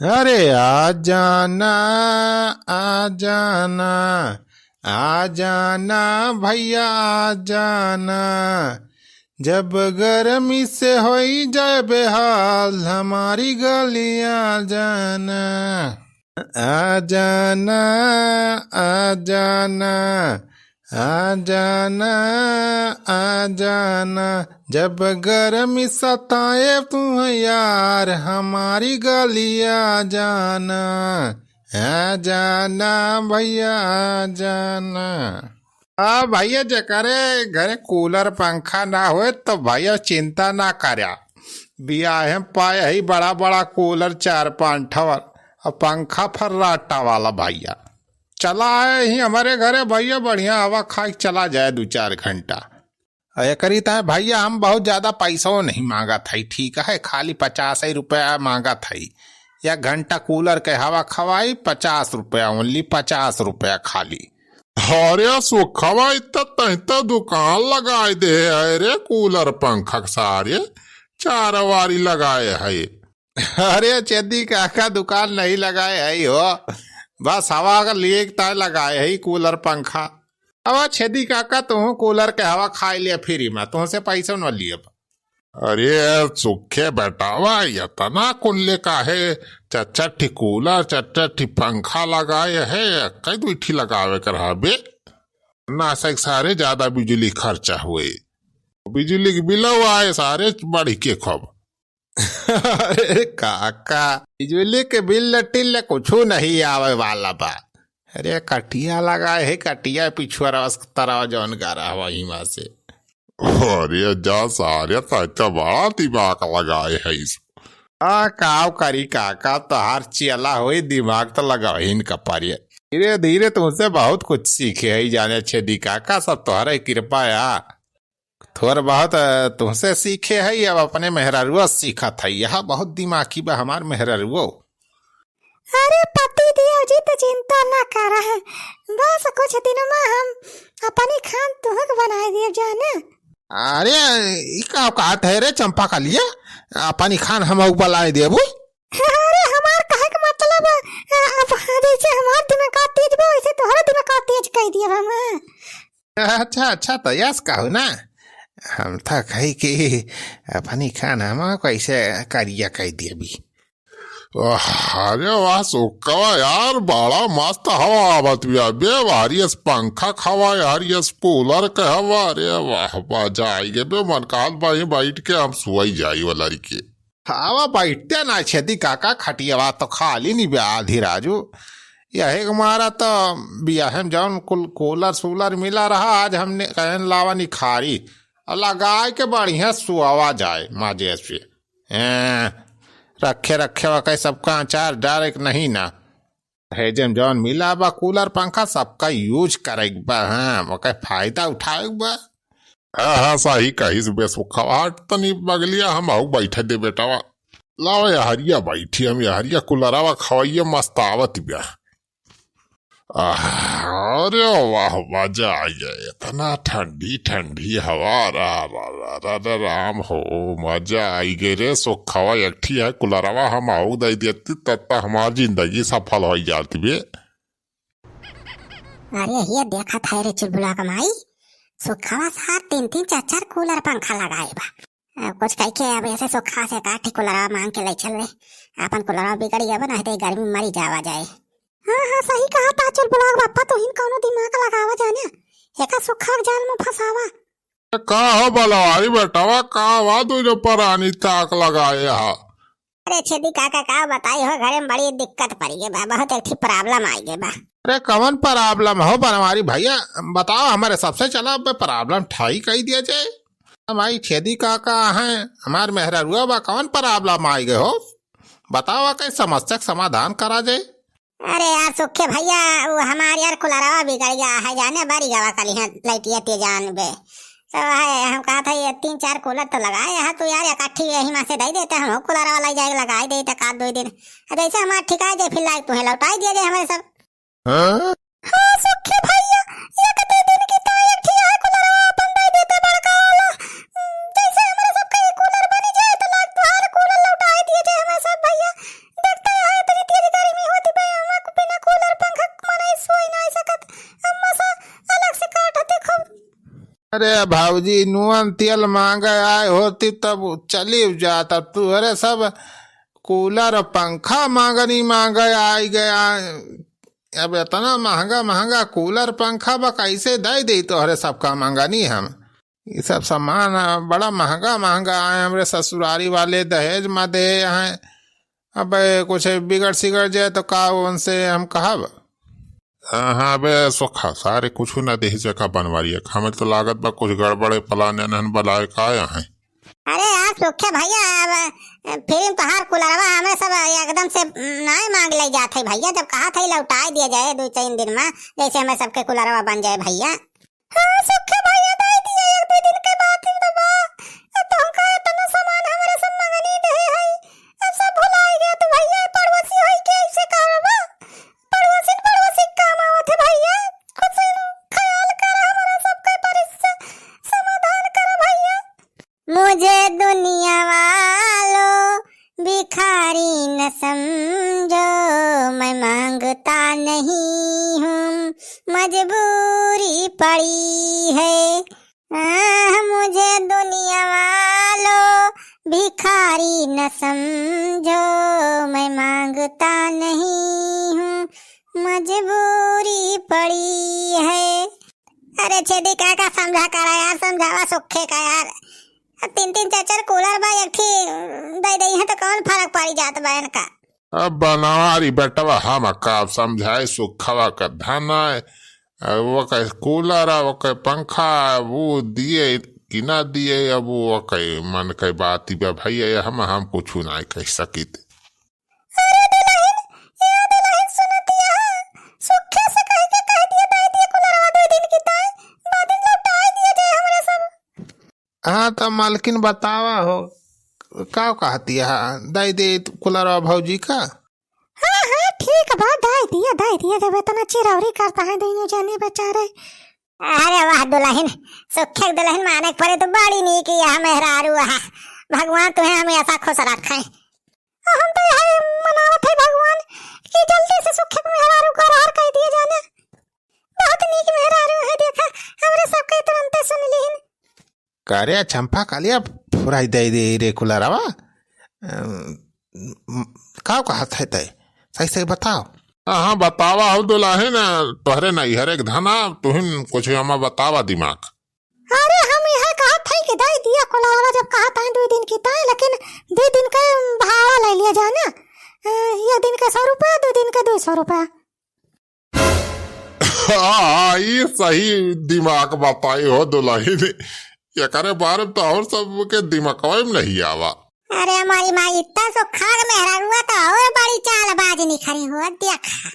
अरे आ जाना, आ जाना, आ जाना भैया आ जाना। जब गर्मी से होई जाए बेहाल हमारी गलियां जाना। आ जाना, आ जाना, आ जाना, आ जाना। जब गर्मी सताए तू यार हमारी गलियां जाना। आ जाना भैया आ जाना। भैया जकरे घरे कूलर पंखा ना होए तो भैया चिंता ना करया। बियाहे पाए ही बड़ा बड़ा कूलर 4-5 ठवर और पंखा फर्राटा वाला भैया चला आए ही हमारे घरे भैया। बढ़िया हवा खा के चला जाए 2-4 घंटा। करी था भैया हम बहुत ज्यादा पैसा नहीं मांगा था, ठीक है, खाली 50 ही रुपया मांगा था। या घंटा कूलर के हवा खवाई 50 रुपया, ओनली 50 रुपया खाली। अरे सुखवा इतना दुकान लगाए दे अरे कूलर पंखा सारे 4 वारी लगाए है। अरे चेदी काका दुकान नहीं लगाए है हो, बस हवा का लिए लगाए है कूलर पंखा। अब छेदी काका तू कूलर के हवा खाई लिया फ्री में, तुमसे पैसा न लिए। अरे सुखे बेटावा इतना कुल्ले का है, चच्चा कूलर चच्चा पंखा लगाए है, कई दुठी लगावे कर बे ना से सारे ज्यादा बिजली खर्चा हुए, बिजली के बिल आए सारे बढ़ी के खब। अरे काका बिजली के बिल टिल कुछ नहीं आवे वाला बा। अरे कटिया लगाए है, कटिया पिछुआ तरह जौन गारा वही वहां से। अरे जा सारे तो बड़ा दिमाग लगाए है इस। काव करी काका तो हर चला हुई दिमाग तो लगा ही इनका पारिय। धीरे धीरे तुमसे बहुत कुछ सीखे है जाने छेदी काका, सब तुम्हारे कृपा या थोड़ा बहुत तुमसे सीखे है। अब अपने मेहरारुआ सीखा था, यह बहुत दिमागी बा हमार मेहरारुओ। अरे पति देव जी तो चिंता ना कर, बस कुछ दिनों में हम अपनी खान तुहक बनाए दिए जाने। अरे का औकात है रे चंपा का लिया अपनी खान हम बनाए देबू। अरे हमार कहे का मतलब अब जैसे हमार दिमाग तेज बा वैसे तोहरा दिमाग तेज कह दिया हम। अच्छा अच्छा तो यस कहो ना, हम था कही कि अपनी खान हम कैसे करिया कह दिया भी। अरे वाह सुखवा यार बड़ा मस्त हवा आवत बिया बे, वारियस पंखा खवा यार, यस कूलर के हवा। अरे वाह मजा आई गे बे, मन काल भाई बैठ के हम सुई जाई वाला के। हवा बैठते ना छेदी काका, खटिया तो खाली नहीं बे आधी राजू। यही हमारा तो बियाह जौन कूलर सूलर मिला रहा, आज हमने कहन लावा निखारी और लगाए के बढ़िया सुआवा जाए माजे पे। रखे रखे वक़्त सबका अचार डायरेक्ट नहीं ना है, जम जौन मिला बा कूलर पंखा सबका यूज करेगा बा। हाँ वक़्त फायदा उठाएगा बा। हाँ सही कही बे सुखवा, हट तनी बगलिया हम आऊ बैठे दे बेटावा। लाओ हरिया बैठी हम हरिया कूलरावा खवाइए मस्त आवत बिया। अरे वाह मजा आ गया, इतना ठंडी ठंडी हवा राम हो, मजा आई गई रे सुखवा। एकठी है कुलरवा हम आऊ दे देती तब तक हमारी जिंदगी सफल हो जाती बे। अरे ये देखा था रे चुलबुला कमाई, सुखवा साथ 3-3 4-4 कूलर पंखा लगाए बा। कुछ कह के अब ऐसे सुखा से काठी कूलरवा मांग के ले चल रे, अपन कूलरवा बिगड़ गया बना है गर्मी मरी जावा जाए। हाँ सही कहा था चुलबुला बापा, तो हिन कौनो दिमाग लगावा जाने, एका सुखा जाल में फसावा। का हो बलवारी बेटावा, का वा तुझे परानी ताक लगाए हा। अरे छेदी काका का बताई हो, घरे में बड़ी दिक्कत पड़ी है बा, बहुत एक प्रॉब्लम आई है बा। अरे कौन प्रॉब्लम हो बनवारी भैया, बताओ हमारे सबसे चला प्रॉब्लम ठाई कही दिया जाए। हमारी छेदी काका हैं हमारे मेहरारुआ बा, कौन प्रॉब्लम आई गए हो बताओ, कई समस्या समाधान करा जाए। अरे यार सुखे भैया वो हमारे यार कुलरवा बिगड़ गया है जाने, बारी गवा कली है लाइटिया तेजान बे तो है। हम कहा था ये 3-4 कूलर तो लगाए है तो यार इकट्ठी यही माँ से दे देते हम, कूलर वाला जाएगा लगाई दे तक 2 दिन जैसे हमारा ठिकाई दे, फिर लाइक तुम्हें लौटाई दिया जाए हमारे सब। हाँ सुखे भैया ये कितने दिन की तो एक ठीक है कूलर अपन दे देते बड़का वाला, जैसे हमारे सब का कूलर बनी जाए तो लाइक तुम्हारे कूलर लौटाई दिए जाए हमें सब भैया। देखते हैं अरे भाऊजी नून तेल महंगा आए होती तब चली जाता तू। अरे सब कूलर और पंखा मांगा नहीं मांगा आई गया। अब इतना महंगा महंगा कूलर पंखा बा कैसे दे दी तो अरे सबका मांगा नहीं हम। ये सब सामान बड़ा महंगा महंगा आए हमरे ससुरारी वाले दहेज में दे हैं। अब कुछ बिगड़ सिगड़ जाए तो का उनसे हम कहा। हाँ बे सुखा सारे कुछ न दे जगह बनवारी हमें तो लागत बा कुछ गड़बड़े फलाने नहन बलाए का हैं। अरे यार सुखे भैया अब फिल्म तहार कुलरवा हमें सब एकदम से नहीं मांग ले जाते भैया। जब कहा था लौटा दिया जाए 2-3 दिन में जैसे हमें सबके कुलरवा बन जाए भैया। हाँ सुखे भैया दे दिया 1-2 दिन के बाद ही बाबा। अब तो हमका इतना सामान हमारे सब मंगनी दे है अब सब भुलाई गया तो भैया पड़ोसी होई के ऐसे करबा। पड़ोसी काम आवत है भैया। खुद से ख्याल कर हमारा सबके परिस्थिति समाधान कर भैया। मुझे दुनिया वालों भिखारी न समझो मैं मांगता नहीं हूँ मजबूरी पड़ी है। मुझे दुनिया वालों भिखारी न समझो मैं मांगता नहीं हूँ मजबूरी पड़ी है। अरे छेदी का समझा करा यार समझावा सुखे का यार। 3-3 4-4 कूलर बा एक दे दई है तो कौन फर्क पड़ी जात बा इनका। अब बनवारी बेटवा हम का समझाए सुखवा का धना वो कहे कूलर वो कहे पंखा वो दिए कि ना दिए। अब वो कहे मन के बात ही भैया हम कुछ ना कह सकी। अरे दुल्हन सुनती है सुखे से कह दिया दे दिया कूलर 2 दिन की ताई बाद दिन लौटा दिया जाए हमरे सब। हाँ तो मालकिन बतावा हो का कहती है दे दे कूलर भौजी का। हाँ ठीक बा दे दिया जब इतना चिरौरी करता है दोनों जाने बेचारे। अरे वाह दुल्हन सुखे दुल्हन माने पड़े तो बड़ी नहीं किया मेहरारू है। भगवान तुम्हें हमेशा खुश रखे। हम तो यही मनावत है भगवान कि जल्दी से सुखे मेहरारू को हार कह दिए जाने। बहुत नीक मेहरारू है देखा हमरे सबके तुरंत सुन लीन। करे चंपा कालिया फुराई दे दे रे कूलरवा का कहत है तय सही सही बताओ। हाँ बतावा हो दुल्हन तोहरे नहीं हर एक धना तुहिन कुछ हमें बतावा दिमाग। अरे हम यह कहा था कि दे दिया कूलरवा जब कहा था 2 दिन की था लेकिन 2 दिन का भाड़ा ले लिया जाना। 1 दिन का 100 रुपया 2 दिन का 200 रुपया। हाँ ये सही दिमाग बताई हो दुल्हन। ये करे बारे तो और सबके दिमाग में नहीं आवा। अरे हमारी माँ इतना सो खाग मेहरा हुआ तो और बड़ी चालबाज निखरी हुआ देखा।